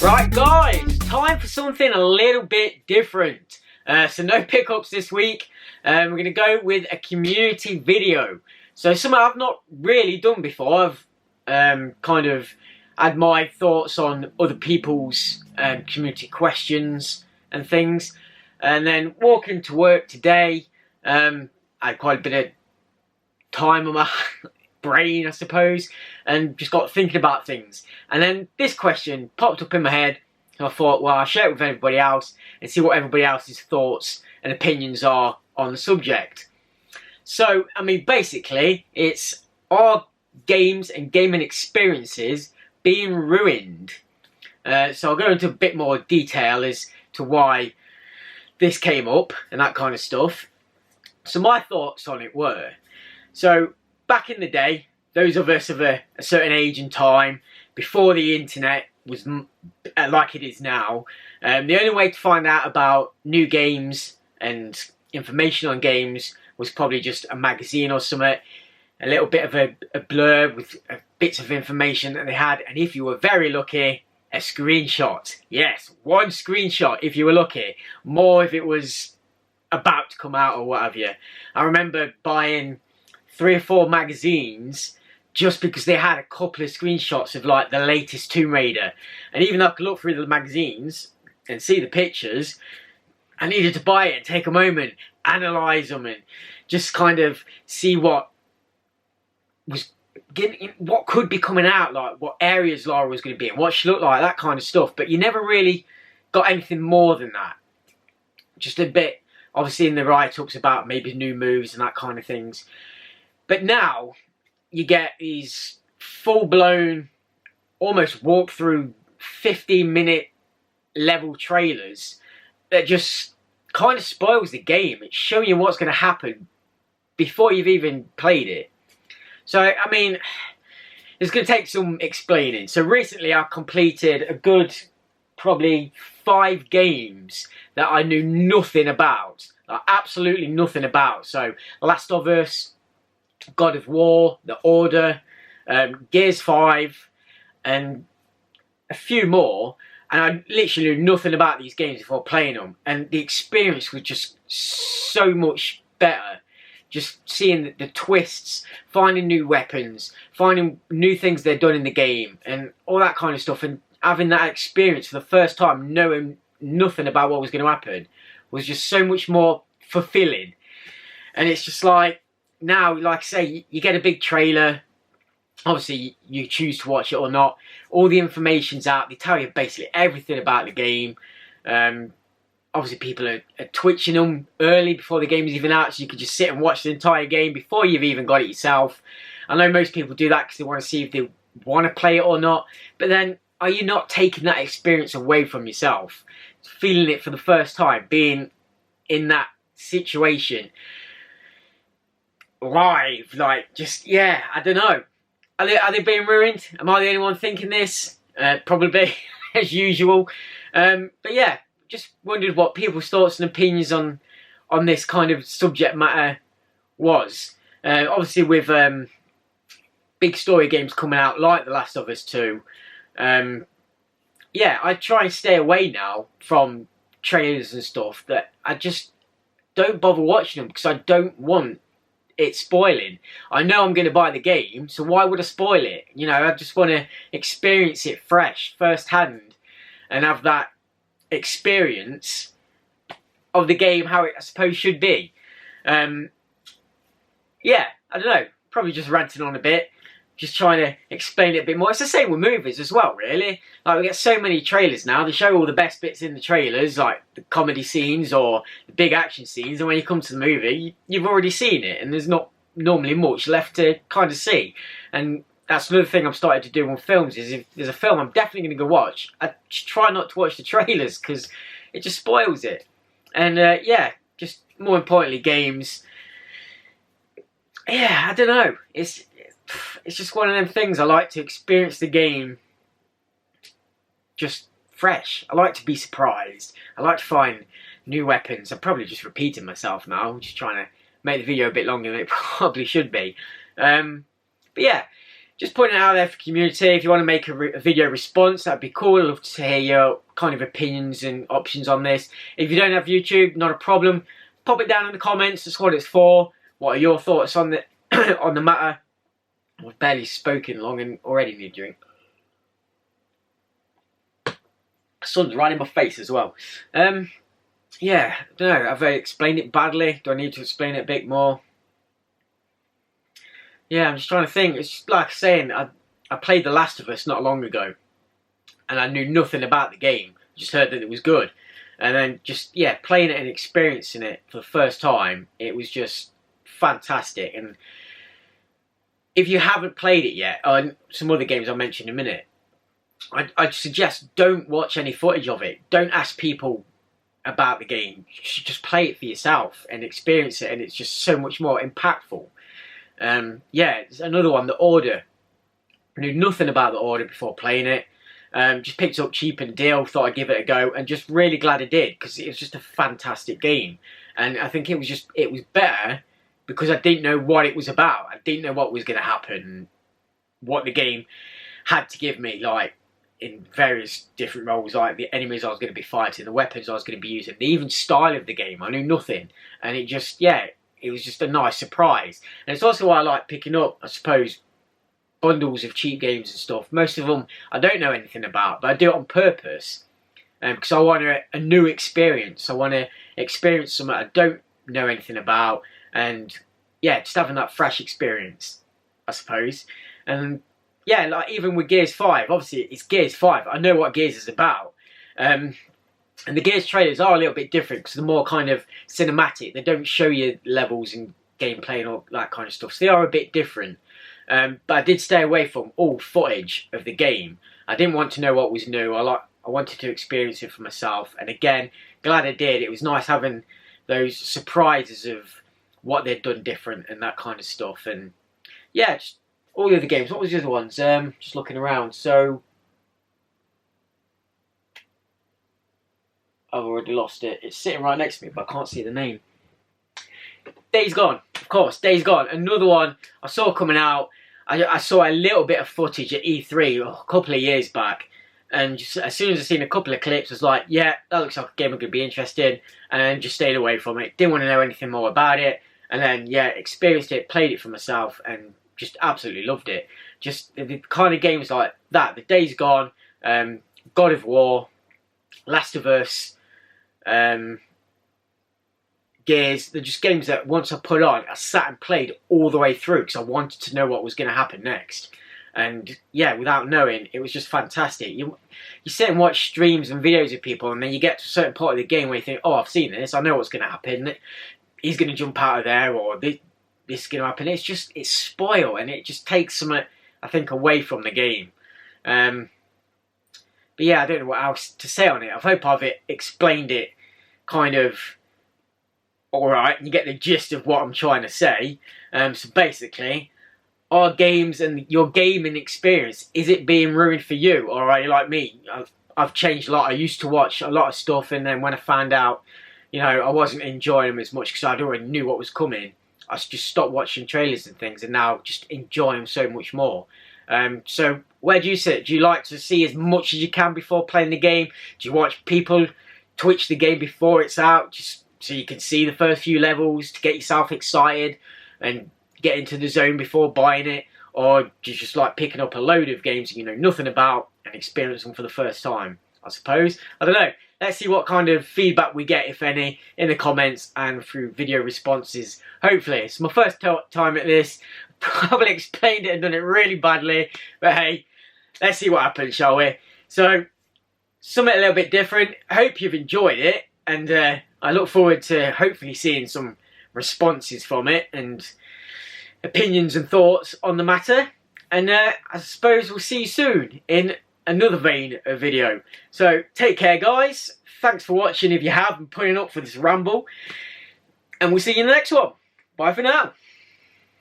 Right guys, time for something a little bit different. So no pickups this week. We're going to go with a community video. So something I've not really done before. I've kind of had my thoughts on other people's community questions and things. And then walking to work today, I had quite a bit of time on my brain, I suppose, and just got thinking about things. And then this question popped up in my head, and I thought, well, I'll share it with everybody else and see what everybody else's thoughts and opinions are on the subject. So, I mean, basically, it's are games and gaming experiences being ruined? So I'll go into a bit more detail as to why this came up and that kind of stuff. So my thoughts on it were, so back in the day, those of us of a certain age and time, before the internet was like it is now, the only way to find out about new games and information on games was probably just a magazine or something, a little bit of a blurb with bits of information that they had, and if you were very lucky, a screenshot. Yes, one screenshot if you were lucky. More if it was about to come out or what have you. I remember buying 3 or 4 magazines just because they had a couple of screenshots of like the latest Tomb Raider. And even though I could look through the magazines and see the pictures, I needed to buy it and take a moment, analyse them and just kind of see what could be coming out, like what areas Lara was going to be in, what she looked like, that kind of stuff. But you never really got anything more than that. Just a bit, obviously, in the write-ups about maybe new moves and that kind of things. But now you get these full-blown, almost walk-through 15-minute level trailers that just kind of spoils the game. It's showing you what's going to happen before you've even played it. So, I mean, it's going to take some explaining. So recently I completed a good, probably 5 games that I knew nothing about. Like, absolutely nothing about. So, Last of Us, God of War, The Order, Gears 5, and a few more. And I literally knew nothing about these games before playing them. And the experience was just so much better. Just seeing the twists, finding new weapons, finding new things they've done in the game, and all that kind of stuff. And having that experience for the first time, knowing nothing about what was going to happen, was just so much more fulfilling. And it's just like, now, like I say, you get a big trailer. Obviously, you choose to watch it or not. All the information's out. They tell you basically everything about the game. Obviously, people are twitching them early before the game is even out, so you can just sit and watch the entire game before you've even got it yourself. I know most people do that because they want to see if they want to play it or not. But then, are you not taking that experience away from yourself? Feeling it for the first time, being in that situation live, like, just, yeah, I don't know. Are they being ruined? Am I the only one thinking this? Probably, as usual. But yeah, just wondered what people's thoughts and opinions on this kind of subject matter was. Obviously, with big story games coming out like The Last of Us 2, yeah, I try and stay away now from trailers and stuff. That I just don't bother watching them because I don't want it spoiling. I know I'm going to buy the game, so why would I spoil it? You know, I just want to experience it fresh, first hand, and have that experience of the game how it, I suppose, should be. Yeah, I don't know, probably just ranting on a bit, just trying to explain it a bit more. It's the same with movies as well, really. Like, we get so many trailers now, they show all the best bits in the trailers, like the comedy scenes or the big action scenes, and when you come to the movie, you've already seen it, and there's not normally much left to kind of see. And that's another thing I'm starting to do on films, is if there's a film I'm definitely going to go watch, I try not to watch the trailers, because it just spoils it. And yeah, just more importantly, games. Yeah, I don't know. It's just one of them things. I like to experience the game just fresh. I like to be surprised. I like to find new weapons. I'm probably just repeating myself now. I'm just trying to make the video a bit longer than it probably should be. But yeah, just putting it out there for community. If you want to make a video response, that'd be cool. I'd love to hear your kind of opinions and options on this. If you don't have YouTube, not a problem. Pop it down in the comments. That's what it's for. What are your thoughts on the on the matter? I've barely spoken long and already need a drink. The sun's right in my face as well. Yeah, I don't know. Have I explained it badly? Do I need to explain it a bit more? Yeah, I'm just trying to think. It's just like saying I played The Last of Us not long ago, and I knew nothing about the game. Just heard that it was good, and then just playing it and experiencing it for the first time, it was just fantastic. And if you haven't played it yet, or some other games I'll mention in a minute, I'd suggest don't watch any footage of it. Don't ask people about the game. You should just play it for yourself and experience it, and it's just so much more impactful. Yeah, it's another one, The Order. I knew nothing about The Order before playing it. Just picked it up cheap and deal, thought I'd give it a go, and just really glad I did, because it was just a fantastic game. And I think it was better because I didn't know what it was about. I didn't know what was going to happen, what the game had to give me, like, in various different roles, like the enemies I was going to be fighting, the weapons I was going to be using, the even style of the game. I knew nothing, and it just, it was just a nice surprise. And it's also why I like picking up, I suppose, bundles of cheap games and stuff. Most of them I don't know anything about, but I do it on purpose, because I want a new experience. I want to experience something I don't know anything about, and just having that fresh experience, I suppose. And yeah, like even with Gears 5, obviously it's Gears 5. I know what Gears is about. And the Gears trailers are a little bit different because they're more kind of cinematic. They don't show you levels and gameplay and all that kind of stuff. So they are a bit different. But I did stay away from all footage of the game. I didn't want to know what was new. I wanted to experience it for myself. And again, glad I did. It was nice having those surprises of what they'd done different and that kind of stuff. And yeah, just all the other games. What was the other ones? Just looking around. So I've already lost it. It's sitting right next to me, but I can't see the name. Days Gone, of course. Days Gone. Another one I saw coming out. I saw a little bit of footage at E3 a couple of years back, and just, as soon as I seen a couple of clips, I was like, yeah, that looks like a game I'm going to be interested in, and then just stayed away from it. Didn't want to know anything more about it, and then experienced it, played it for myself, and just absolutely loved it. Just the kind of games like that, the Days Gone, God of War, Last of Us, Gears, they're just games that once I put on, I sat and played all the way through because I wanted to know what was going to happen next. And yeah, without knowing, it was just fantastic. You sit and watch streams and videos of people, and then you get to a certain part of the game where you think, oh, I've seen this, I know what's going to happen. He's going to jump out of there, or this is going to happen. It's spoiled, and it just takes some, I think, away from the game. But yeah, I don't know what else to say on it. I hope I've explained it kind of alright, and you get the gist of what I'm trying to say. So basically, our games and your gaming experience, is it being ruined for you? Or are you like me? I've changed a lot. I used to watch a lot of stuff, and then when I found out, I wasn't enjoying them as much because I already knew what was coming, I just stopped watching trailers and things, and now just enjoy them so much more. So where do you sit? Do you like to see as much as you can before playing the game? Do you watch people Twitch the game before it's out, just so you can see the first few levels to get yourself excited and get into the zone before buying it? Or do you just like picking up a load of games you know nothing about and experience them for the first time, I suppose? I don't know. Let's see what kind of feedback we get, if any, in the comments and through video responses. Hopefully. It's my first time at this. Probably explained it and done it really badly. But hey, let's see what happens, shall we? So, something a little bit different. I hope you've enjoyed it. And I look forward to hopefully seeing some responses from it and opinions and thoughts on the matter. And I suppose we'll see you soon in another vein of video. So take care, guys. Thanks for watching if you have and putting up for this ramble. And we'll see you in the next one. Bye for now.